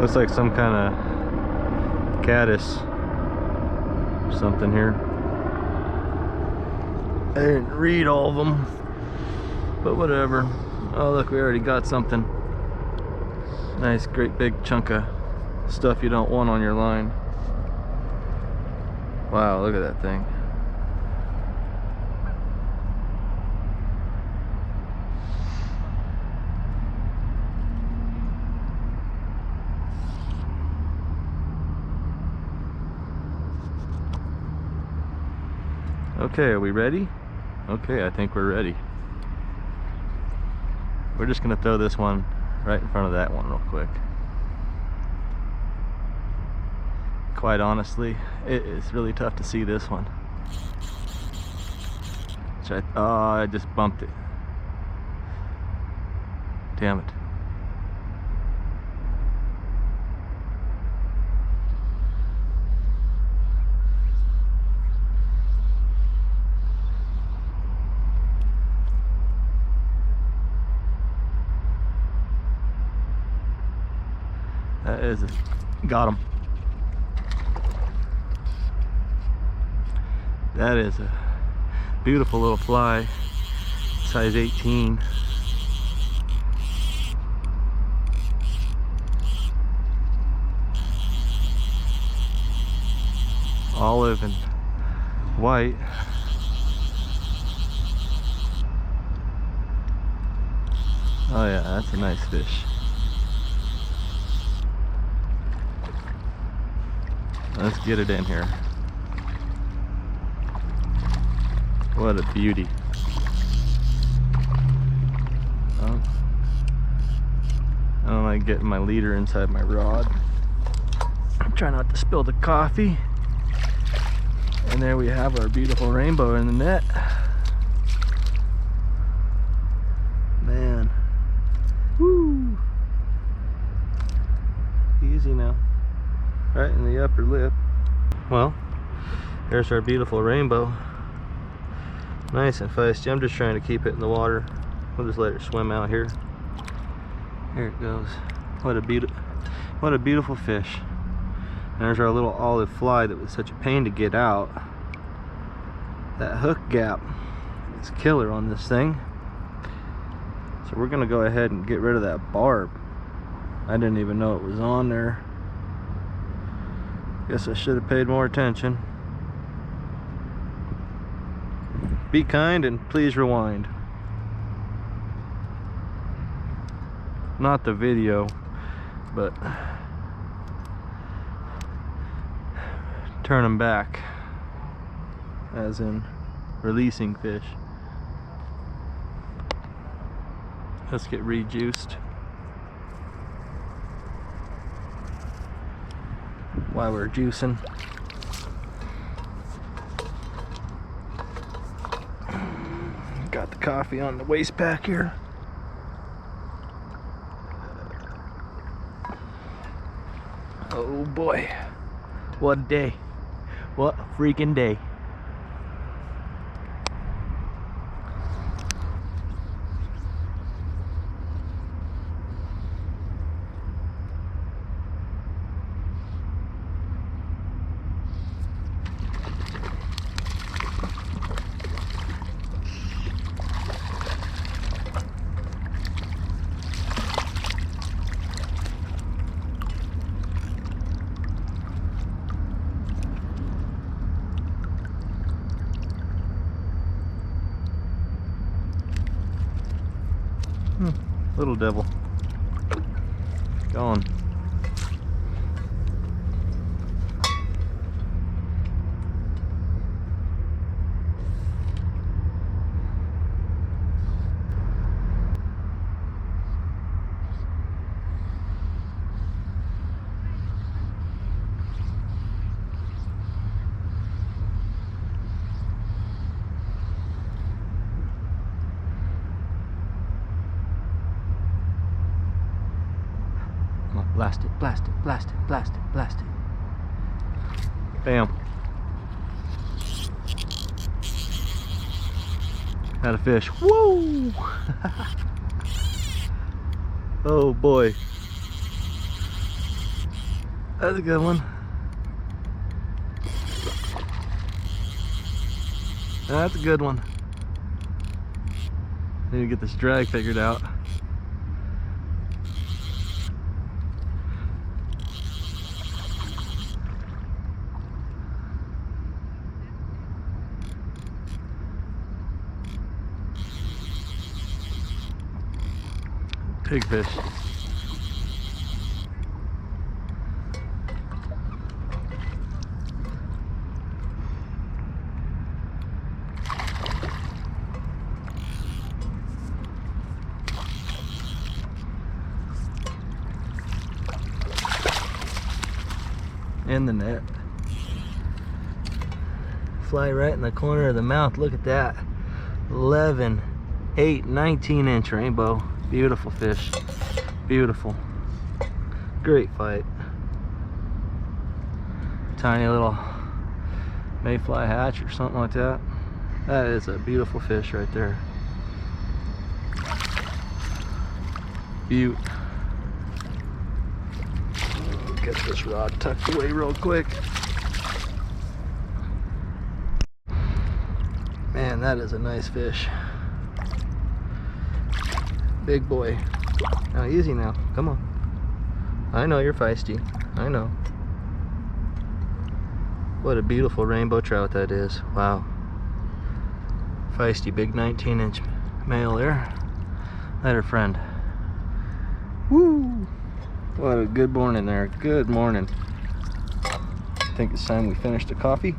Looks like some kind of caddis or something here. I didn't read all of them, but whatever. Oh look, we already got something. Nice, great big chunk of stuff you don't want on your line. Wow, look at that thing. Okay, are we ready? Okay, I think we're ready. We're just gonna throw this one right in front of that one real quick. Quite honestly, it is really tough to see this one. Oh, I just bumped it. Damn it. That is, got him. That is a beautiful little fly, size 18. Olive and white. Oh yeah, that's a nice fish. Let's get it in here. What a beauty. Oh, I don't like getting my leader inside my rod. Try not to spill the coffee. And there we have our beautiful rainbow in the net. Man. Woo! Easy now. Right in the upper lip. Well, there's our beautiful rainbow. Nice and feisty. I'm just trying to keep it in the water. We'll just let it swim out here. Here it goes. What a beautiful fish. And there's our little olive fly that was such a pain to get out. That hook gap is killer on this thing. So we're gonna go ahead and get rid of that barb. I didn't even know it was on there. Guess I should have paid more attention. Be kind and please rewind. Not the video, but turn them back, as in releasing fish. Let's get rejuiced. While we're juicing, got the coffee on the waist pack here. Oh boy, what a day. What a freaking day. Little devil. Gone. Blast it, blast it, blast it, blast it, blast it. Bam. Had a fish. Woo! Oh boy. That's a good one. That's a good one. Need to get this drag figured out. Big fish. In the net. Fly right in the corner of the mouth. Look at that. 11, 8, 19-inch rainbow. Beautiful fish. Beautiful. Great fight. Tiny little mayfly hatch or something like that. That is a beautiful fish right there. Beaut. Get this rod tucked away real quick. Man, that is a nice fish. Big boy. Now easy now, come on. I know you're feisty, I know. What a beautiful rainbow trout that is, wow. Feisty, big 19-inch male there. That her friend. Woo! What a good morning there, good morning. I think it's time we finish the coffee.